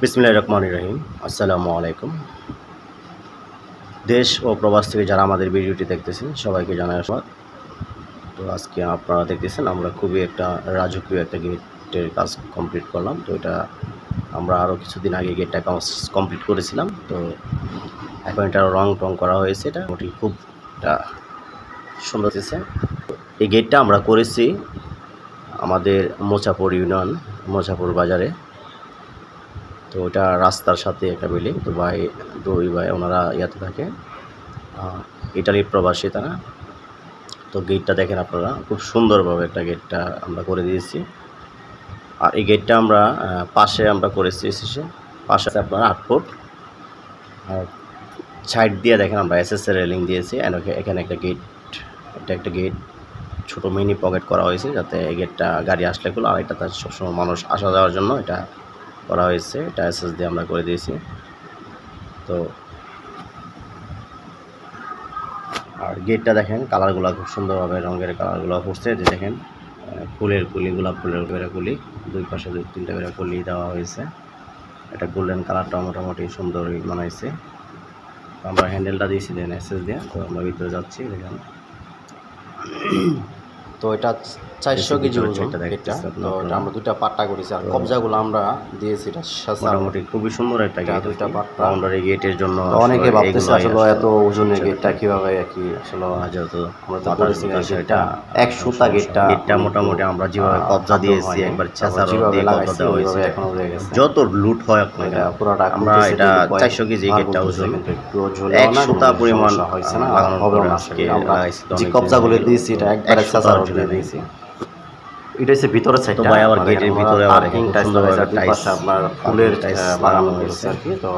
বিসমিল্লাহির রহমানির রহিম। আসসালামু আলাইকুম। দেশ ও প্রবাস থেকে যারা আমাদের ভিডিওটি দেখতেছেন সবাইকে জানাই আসসালাম। তো আজকে আপনারা দেখতেছেন আমরা খুবই একটা রাজকীয় একটা গেটের কাজ কমপ্লিট করলাম। তো এটা আমরা আরও কিছুদিন আগে গেটটা কমপ্লিট করেছিলাম। তো এখন এটা রং টং করা হয়েছে, এটা মোটামুটি খুব একটা সুন্দর হয়েছে। এই গেটটা আমরা করেছি আমাদের মোচাপুর ইউনিয়ন, মোচাপুর বাজারে। তো ওটা রাস্তার সাথে একটা বিল্ডিং। তো দুই ভাই ওনারা ইয়াতে থাকে, ইটালির প্রবাসী তারা। তো গেটটা দেখেন আপনারা, খুব সুন্দরভাবে একটা গেটটা আমরা করে দিয়েছি। আর এই গেটটা আমরা পাশে আমরা করেছি, পাশে আপনারা 8 ফুট। আর সাইড দিয়ে দেখেন আমরা এসএসএ রেলিং দিয়েছি। এখানে একটা গেট, এটা একটা গেট ছোটো মিনি পকেট করা হয়েছে, যাতে এই গেটটা গাড়ি আসলে খুলে, আর এটা তার সবসময় মানুষ আসা যাওয়ার জন্য এটা করা হয়েছে। এটা এসএস দিয়ে আমরা করে দিয়েছি। তো আর গেটটা দেখেন কালারগুলো খুব সুন্দরভাবে রঙের কালারগুলো করছে। যে দেখেন ফুলের কুলি, গোলাপ ফুলের করে কুলি, দুই পাশে 2-3টা করে কুলি দেওয়া হয়েছে। এটা গোল্ডেন কালারটা মোটামুটি সুন্দরই বানাইছে। আমরা হ্যান্ডেলটা দিয়েছি দেন এসএস দিয়ে। তো আমরা ভিতরে যাচ্ছি, দেখেন। তো এটা 400 কেজি ওজন এটা। তো এটা আমরা দুইটা পাট্টা করেছি, আর কবজাগুলো আমরা দিয়েছি এটা মোটামুটি খুবই সুন্দর একটা গেট। দুইটা পাট্টা বাউন্ডারি গেটের জন্য অনেকে ভাবতেছে আসলে এত ওজনের গেটটা কিভাবে কি আসলে যেহেতু আমরা তো করেছি এটা 1 সুতা গেটটা মোটামুটি আমরা যেভাবে কবজা দিয়েছি, একবার ছেঁচার দিয়ে কবজা দেওয়া হয়েছে। এখনো রয়ে গেছে, যত লুট হয় আপনারা পুরোটা আমরা এটা 400 কেজি গেটটা ওজন একটু ঝোলে 1 সুতা পরিমাণ হয়েছে না, লাগানোর হবে পরে না। আজকে আমরা যে কবজাগুলো দিয়েছি এটা একবারে ছেঁচার দিয়ে দিয়েছি। এটা হচ্ছে ভিতরের সাইডটা। তো ভাই আবার গেটের ভিতরে আবার সুন্দরভাবে টাইলস আপনার ফুলের বাগান হয়েছে আর কি। তো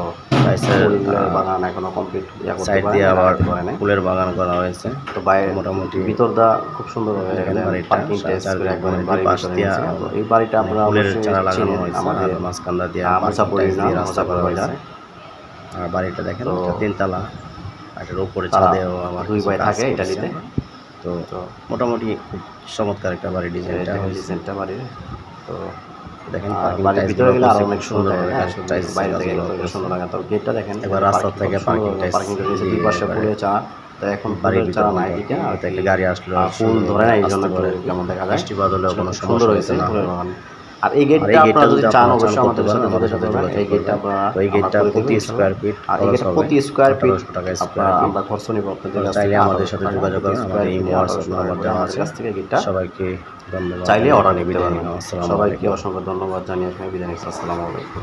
টাইলসের বাগান এখনো কমপ্লিট সাইড দিয়ে আবার ফুলের বাগান করা হয়েছে। তো বাইরে মোটামুটি ভিতরটা খুব সুন্দরভাবে পার্কিং টাইলস করে একবার বাড়ি পাশ দিয়ে। এই বাড়িটা আপনারা ফুলের চারা লাগানো হয়েছে, আমাদের মাঝখানটা দিয়ে মোচাপুর দিয়ে রাস্তা করা হয়েছে। আর বাড়িটা দেখেন 3 তলা, এটার উপরে ছাদেও আমার 2 ভাই থাকে ইটালিতে। তো মোটামুটি খুব চমৎকার একটা বাড়ি ডিজাইনটা বাড়ির। তো দেখেন বাড়ির ভিতরে গেলে আরো অনেক সুন্দর লাগে, বাইরে থেকে সুন্দর লাগে। তো গেটটা দেখেন, এবার রাস্তা থেকে পার্কিং রয়েছে, দুই পাশে ফুলের চা। তো এখন বাড়ির চারা নাই দিকে, আর একটা গাড়ি আসলো ফুল ধরে না, এই জন্য কেমন দেখা যায়। বৃষ্টি বাদলেও কোনো সুন্দর হয়েছে ফুলের বাগান। আর এই গেটটা আপনারা যদি চান অবশ্যই আমাদের সাথে যোগাযোগ। এই গেটটা আপনারা, এই গেটটা প্রতি স্কয়ার ফিট, আর এই গেটটা প্রতি স্কয়ার ফিট টাকা আমরা খরচ নিব আপনাদের কাছ চাইলে থেকে। আমাদের সাথে যোগাযোগ করুন। আমাদের এই হোয়াটসঅ্যাপ নাম্বার দেওয়া আছে। গেটটা সবাইকে ধন্যবাদ, চাইলে অর্ডার নিতে পারেন। আসসালামু আলাইকুম। সবাইকে অসংখ্য ধন্যবাদ জানিয়ে বিদায় নিচ্ছি। আসসালামু আলাইকুম।